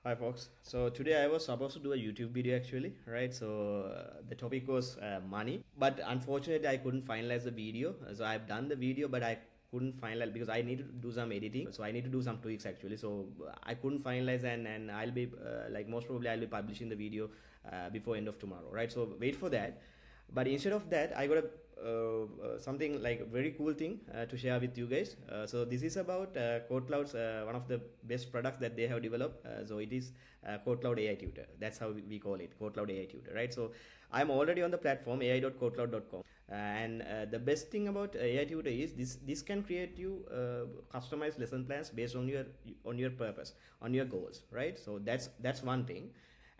Hi folks. So today I was supposed to do a YouTube video actually, right? So the topic was money, but unfortunately I couldn't finalize the video. So I've done the video, but I couldn't finalize because I need to do some editing. So I need to do some tweaks actually. So I couldn't finalize, and I'll be like most probably I'll be publishing the video before end of tomorrow, right? So wait for that. But instead of that, I got a something like a very cool thing to share with you guys. So this is about Cloud's one of the best products that they have developed. So it is Cloud AI Tutor. That's how we call it, Cloud AI Tutor, right? So I'm already on the platform ai.codecloud.com, and the best thing about AI Tutor is this can create you customized lesson plans based on your purpose, on your goals, right? So that's one thing.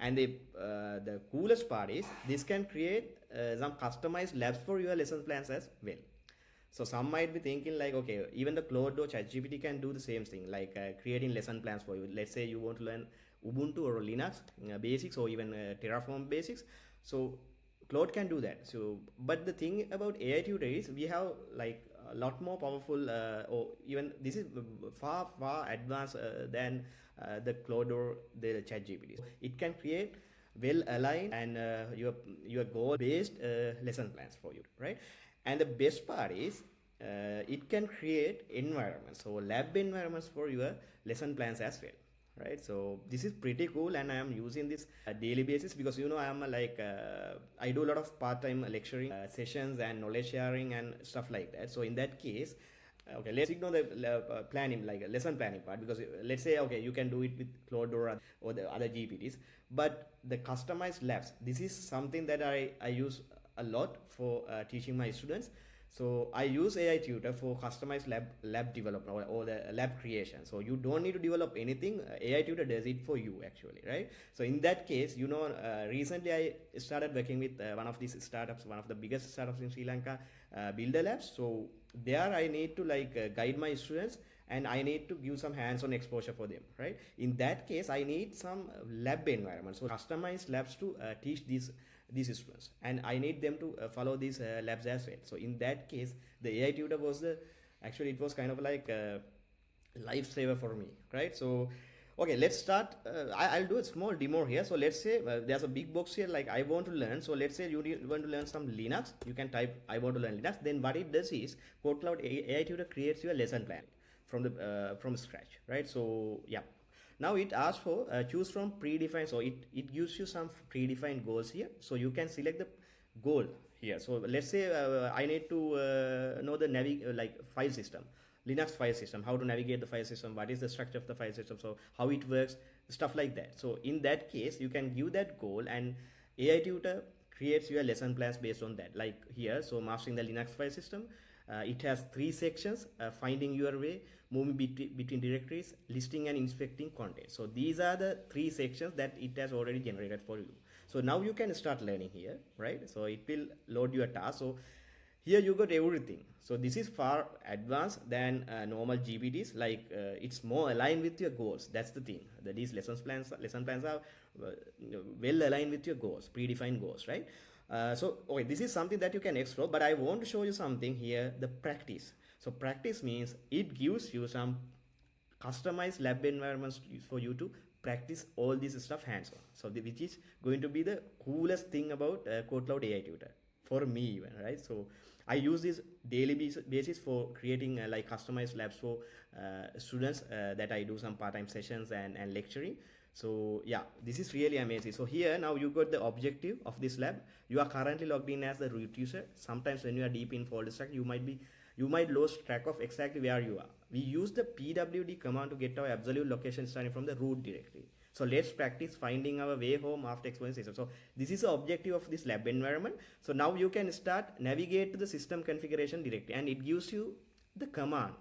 And the coolest part is this can create some customized labs for your lesson plans as well. So some might be thinking like, okay, even the Cloud or ChatGPT can do the same thing, like creating lesson plans for you. Let's say you want to learn Ubuntu or Linux basics, or even Terraform basics. So Cloud can do that. So, but the thing about AI Tutor is we have like a lot more powerful, or even this is far advanced than the Cloud or the ChatGPT. It can create well aligned and your goal based lesson plans for you, right? And the best part is it can create environments, so lab environments for your lesson plans as well, right? So this is pretty cool, and I am using this daily basis because I am I do a lot of part-time lecturing sessions and knowledge sharing and stuff like that. So in that case, okay, let's ignore the planning, like lesson planning part, because let's say, okay, you can do it with Cloud or the other GPTs, but the customized labs, this is something that I use a lot for teaching my students. So I use AI Tutor for customized lab development, or the lab creation. So you don't need to develop anything. AI Tutor does it for you actually, right? So in that case, recently I started working with one of these startups, one of the biggest startups in Sri Lanka, Builder Labs. So there I need to guide my students, and I need to give some hands-on exposure for them, right? In that case, I need some lab environment, so customized labs to teach these students, and I need them to follow these labs as well. So in that case, the AI Tutor was it was kind of like a lifesaver for me, right? So okay, let's start. I'll do a small demo here. So let's say there's a big box here, like I want to learn. So let's say you want to learn some Linux. You can type I want to learn Linux. Then what it does is Cloud AI Tutor creates your lesson plan from scratch, right? So yeah, now it asks for choose from predefined. So it gives you some predefined goals here, so you can select the goal here. So let's say I need to know the file system, Linux file system, how to navigate the file system, what is the structure of the file system, so how it works, stuff like that. So in that case, you can give that goal, and AI Tutor creates your lesson plans based on that. Like here, so mastering the Linux file system, it has 3 sections: finding your way, moving between directories, listing and inspecting content. So these are the 3 sections that it has already generated for you. So now you can start learning here, right? So it will load your task. So here you got everything. So this is far advanced than normal GPTs. It's more aligned with your goals. That's the thing. That these lesson plans are well aligned with your goals, predefined goals, right? So okay, this is something that you can explore, but I want to show you something here, the practice. So practice means it gives you some customized lab environments for you to practice all this stuff hands-on. So which is going to be the coolest thing about Cloud AI Tutor for me even, right? So I use this daily basis for creating like customized labs for students that I do some part-time sessions and lecturing. So yeah, this is really amazing. So here now you got the objective of this lab. You are currently logged in as the root user. Sometimes when you are deep in folder structure, you might lose track of exactly where you are. We use the pwd command to get our absolute location starting from the root directory. So let's practice finding our way home after exploring system. So this is the objective of this lab environment. So now you can start navigate to the system configuration directory, and it gives you the command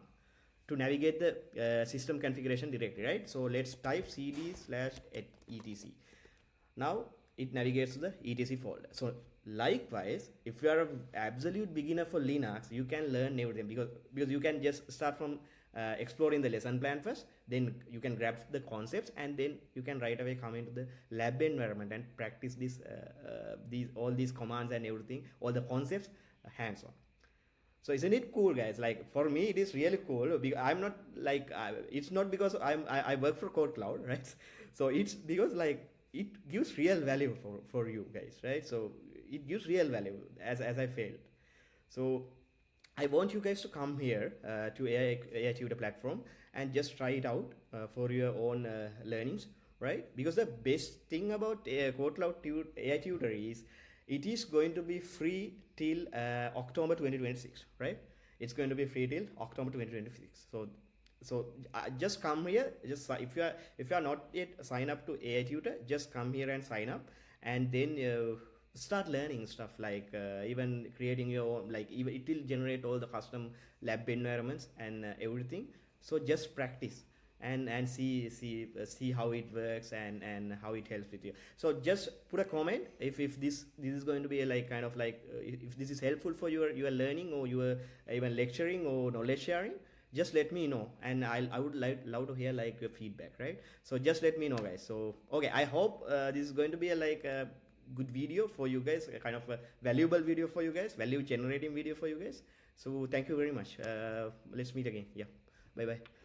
to navigate the system configuration directory, right? So let's type cd/etc. Now it navigates to the etc folder. So likewise, if you are an absolute beginner for Linux, you can learn everything, because you can just start from exploring the lesson plan first, then you can grab the concepts, and then you can right away come into the lab environment and practice all these commands and everything, all the concepts hands-on. So isn't it cool, guys? Like for me, it is really cool. Because I'm not like it's not because I work for Cloud, right? So it's because like it gives real value for you guys, right? So it gives real value as I failed. So I want you guys to come here to AI Tutor platform and just try it out for your own learnings, right? Because the best thing about AI Tutor is it is going to be free till October 2026, right? It's going to be free till October 2026. So just come here. Just if you are not yet sign up to AI Tutor, just come here and sign up, and then start learning stuff like even creating your own, like even it will generate all the custom lab environments and everything. So just practice and see how it works and how it helps with you. So just put a comment if this is going to be a, like kind of like if this is helpful for your learning or your even lecturing or knowledge sharing. Just let me know, and I would love to hear like your feedback, right? So just let me know, guys. So okay, I hope this is going to be a like a good video for you guys, a kind of a valuable video for you guys, value generating video for you guys. So thank you very much. Let's meet again. Yeah, bye bye.